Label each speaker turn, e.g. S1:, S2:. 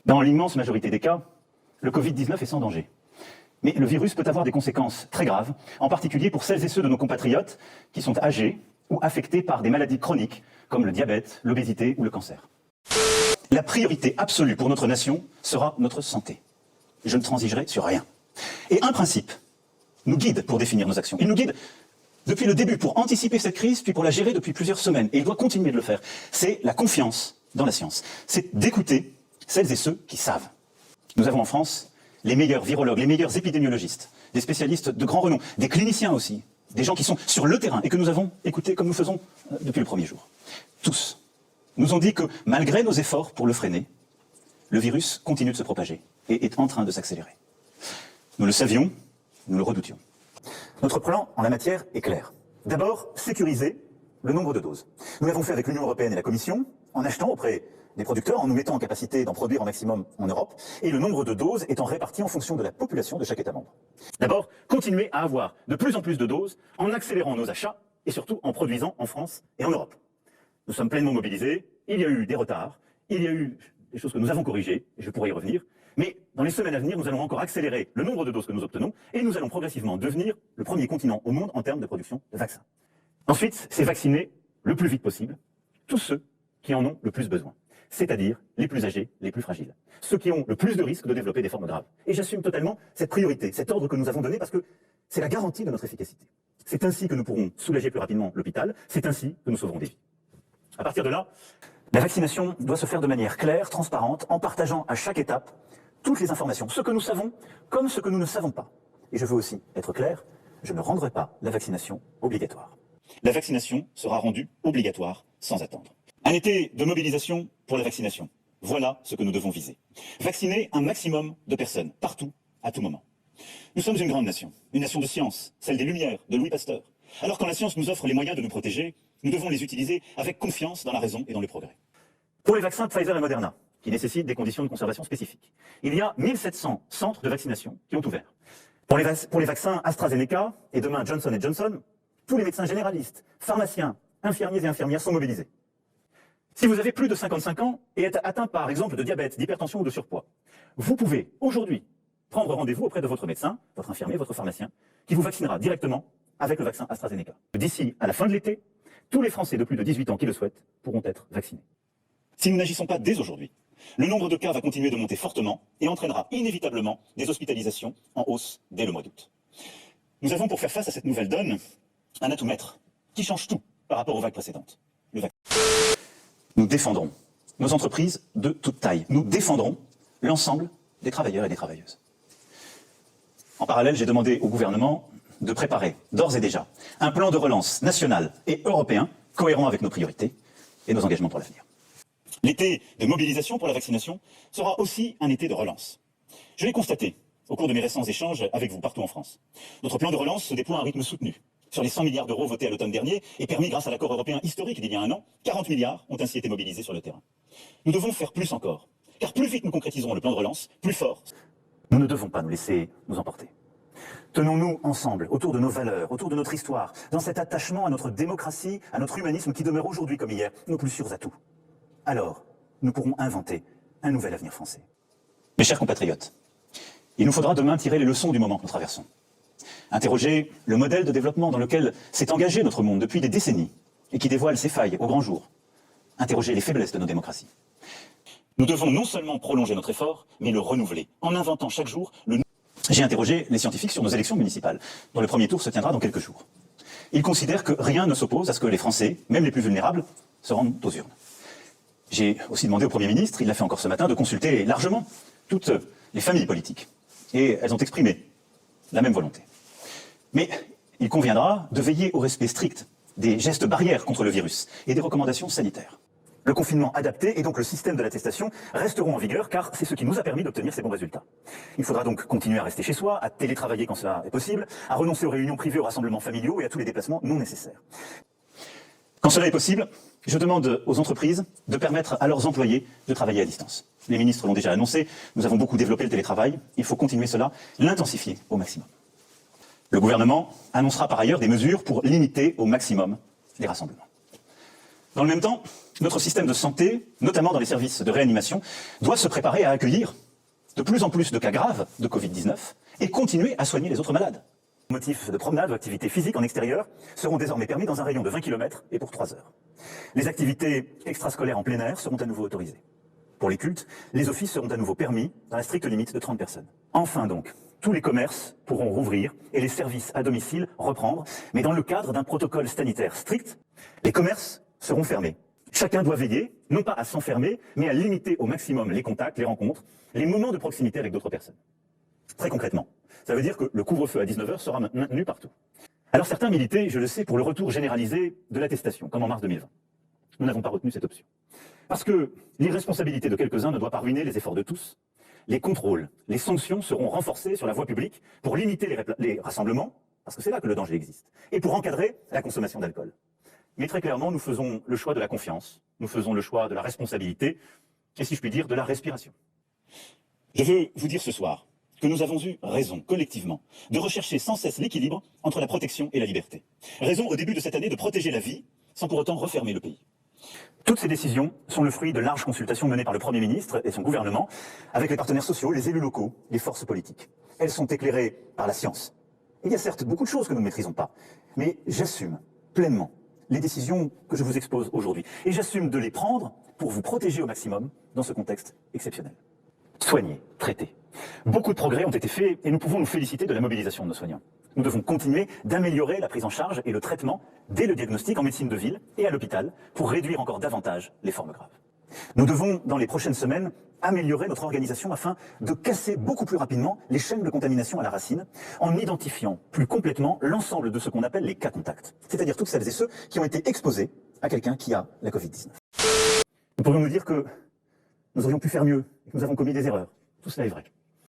S1: Dans l'immense majorité des cas, le Covid-19 est sans danger. Mais le virus peut avoir des conséquences très graves, en particulier pour celles et ceux de nos compatriotes qui sont âgés ou affectés par des maladies chroniques comme le diabète, l'obésité ou le cancer. La priorité absolue pour notre nation sera notre santé. Je ne transigerai sur rien. Et un principe nous guide pour définir nos actions. Il nous guide depuis le début pour anticiper cette crise, puis pour la gérer depuis plusieurs semaines. Et il doit continuer de le faire. C'est la confiance dans la science. C'est d'écouter celles et ceux qui savent. Nous avons en France les meilleurs virologues, les meilleurs épidémiologistes, des spécialistes de grand renom, des cliniciens aussi, des gens qui sont sur le terrain et que nous avons écoutés comme nous faisons depuis le premier jour. Tous nous ont dit que malgré nos efforts pour le freiner, le virus continue de se propager et est en train de s'accélérer. Nous le savions, nous le redoutions. Notre plan en la matière est clair. D'abord, sécuriser le nombre de doses. Nous l'avons fait avec l'Union européenne et la Commission, en achetant auprès des producteurs, en nous mettant en capacité d'en produire un maximum en Europe, et le nombre de doses étant réparti en fonction de la population de chaque État membre. D'abord, continuer à avoir de plus en plus de doses en accélérant nos achats et surtout en produisant en France et en Europe. Nous sommes pleinement mobilisés, il y a eu des retards, il y a eu des choses que nous avons corrigées, et je pourrais y revenir, mais dans les semaines à venir, nous allons encore accélérer le nombre de doses que nous obtenons, et nous allons progressivement devenir le premier continent au monde en termes de production de vaccins. Ensuite, c'est vacciner le plus vite possible tous ceux qui en ont le plus besoin, c'est-à-dire les plus âgés, les plus fragiles, ceux qui ont le plus de risques de développer des formes graves. Et j'assume totalement cette priorité, cet ordre que nous avons donné, parce que c'est la garantie de notre efficacité. C'est ainsi que nous pourrons soulager plus rapidement l'hôpital, c'est ainsi que nous sauverons des vies. À partir de là, la vaccination doit se faire de manière claire, transparente, en partageant à chaque étape toutes les informations, ce que nous savons comme ce que nous ne savons pas. Et je veux aussi être clair, je ne rendrai pas la vaccination obligatoire. La vaccination sera rendue obligatoire sans attendre. Un été de mobilisation pour la vaccination. Voilà ce que nous devons viser. Vacciner un maximum de personnes, partout, à tout moment. Nous sommes une grande nation de science, celle des Lumières, de Louis Pasteur. Alors quand la science nous offre les moyens de nous protéger, nous devons les utiliser avec confiance dans la raison et dans le progrès. Pour les vaccins Pfizer et Moderna, qui nécessitent des conditions de conservation spécifiques, il y a 1700 centres de vaccination qui ont ouvert. Pour les vaccins AstraZeneca et demain Johnson & Johnson, tous les médecins généralistes, pharmaciens, infirmiers et infirmières sont mobilisés. Si vous avez plus de 55 ans et êtes atteint par exemple de diabète, d'hypertension ou de surpoids, vous pouvez aujourd'hui prendre rendez-vous auprès de votre médecin, votre infirmier, votre pharmacien, qui vous vaccinera directement avec le vaccin AstraZeneca. D'ici à la fin de l'été, tous les Français de plus de 18 ans qui le souhaitent pourront être vaccinés. Si nous n'agissons pas dès aujourd'hui, le nombre de cas va continuer de monter fortement et entraînera inévitablement des hospitalisations en hausse dès le mois d'août. Nous avons pour faire face à cette nouvelle donne un atout maître qui change tout par rapport aux vagues précédentes. Le vaccin. Nous défendrons nos entreprises de toute taille. Nous défendrons l'ensemble des travailleurs et des travailleuses. En parallèle, j'ai demandé au gouvernement de préparer, d'ores et déjà, un plan de relance national et européen cohérent avec nos priorités et nos engagements pour l'avenir. L'été de mobilisation pour la vaccination sera aussi un été de relance. Je l'ai constaté au cours de mes récents échanges avec vous partout en France. Notre plan de relance se déploie à un rythme soutenu. Sur les 100 milliards d'euros votés à l'automne dernier et permis grâce à l'accord européen historique d'il y a un an, 40 milliards ont ainsi été mobilisés sur le terrain. Nous devons faire plus encore, car plus vite nous concrétiserons le plan de relance, plus fort. Nous ne devons pas nous laisser nous emporter. Tenons-nous ensemble, autour de nos valeurs, autour de notre histoire, dans cet attachement à notre démocratie, à notre humanisme qui demeure aujourd'hui comme hier, nos plus sûrs atouts. Alors, nous pourrons inventer un nouvel avenir français. Mes chers compatriotes, il nous faudra demain tirer les leçons du moment que nous traversons. Interroger le modèle de développement dans lequel s'est engagé notre monde depuis des décennies et qui dévoile ses failles au grand jour. Interroger les faiblesses de nos démocraties. Nous devons non seulement prolonger notre effort, mais le renouveler, en inventant chaque jour le... J'ai interrogé les scientifiques sur nos élections municipales, dont le premier tour se tiendra dans quelques jours. Ils considèrent que rien ne s'oppose à ce que les Français, même les plus vulnérables, se rendent aux urnes. J'ai aussi demandé au Premier ministre, il l'a fait encore ce matin, de consulter largement toutes les familles politiques. Et elles ont exprimé la même volonté. Mais il conviendra de veiller au respect strict des gestes barrières contre le virus et des recommandations sanitaires. Le confinement adapté et donc le système de l'attestation resteront en vigueur car c'est ce qui nous a permis d'obtenir ces bons résultats. Il faudra donc continuer à rester chez soi, à télétravailler quand cela est possible, à renoncer aux réunions privées, aux rassemblements familiaux et à tous les déplacements non nécessaires. Quand cela est possible, je demande aux entreprises de permettre à leurs employés de travailler à distance. Les ministres l'ont déjà annoncé, nous avons beaucoup développé le télétravail, il faut continuer cela, l'intensifier au maximum. Le gouvernement annoncera par ailleurs des mesures pour limiter au maximum les rassemblements. Dans le même temps, Notre système de santé, notamment dans les services de réanimation, doit se préparer à accueillir de plus en plus de cas graves de Covid-19 et continuer à soigner les autres malades. Les motifs de promenade ou activités physiques en extérieur seront désormais permis dans un rayon de 20 km et pour 3 heures. Les activités extrascolaires en plein air seront à nouveau autorisées. Pour les cultes, les offices seront à nouveau permis dans la stricte limite de 30 personnes. Enfin donc, tous les commerces pourront rouvrir et les services à domicile reprendre, mais dans le cadre d'un protocole sanitaire strict. Les commerces seront fermés. Chacun doit veiller, non pas à s'enfermer, mais à limiter au maximum les contacts, les rencontres, les moments de proximité avec d'autres personnes. Très concrètement, ça veut dire que le couvre-feu à 19h sera maintenu partout. Alors certains militaient, je le sais, pour le retour généralisé de l'attestation, comme en mars 2020. Nous n'avons pas retenu cette option. Parce que l'irresponsabilité de quelques-uns ne doit pas ruiner les efforts de tous. Les contrôles, les sanctions seront renforcés sur la voie publique pour limiter les rassemblements, parce que c'est là que le danger existe, et pour encadrer la consommation d'alcool. Mais très clairement, nous faisons le choix de la confiance, nous faisons le choix de la responsabilité, et si je puis dire, de la respiration. Je veux vous dire ce soir que nous avons eu raison, collectivement, de rechercher sans cesse l'équilibre entre la protection et la liberté. Raison, au début de cette année, de protéger la vie, sans pour autant refermer le pays. Toutes ces décisions sont le fruit de larges consultations menées par le Premier ministre et son gouvernement, avec les partenaires sociaux, les élus locaux, les forces politiques. Elles sont éclairées par la science. Il y a certes beaucoup de choses que nous ne maîtrisons pas, mais j'assume pleinement les décisions que je vous expose aujourd'hui. Et j'assume de les prendre pour vous protéger au maximum dans ce contexte exceptionnel. Soigner, traiter. Beaucoup de progrès ont été faits et nous pouvons nous féliciter de la mobilisation de nos soignants. Nous devons continuer d'améliorer la prise en charge et le traitement dès le diagnostic en médecine de ville et à l'hôpital pour réduire encore davantage les formes graves. Nous devons, dans les prochaines semaines, améliorer notre organisation afin de casser beaucoup plus rapidement les chaînes de contamination à la racine en identifiant plus complètement l'ensemble de ce qu'on appelle les cas contacts, c'est-à-dire toutes celles et ceux qui ont été exposés à quelqu'un qui a la Covid-19. Nous pourrions nous dire que nous aurions pu faire mieux, que nous avons commis des erreurs. Tout cela est vrai.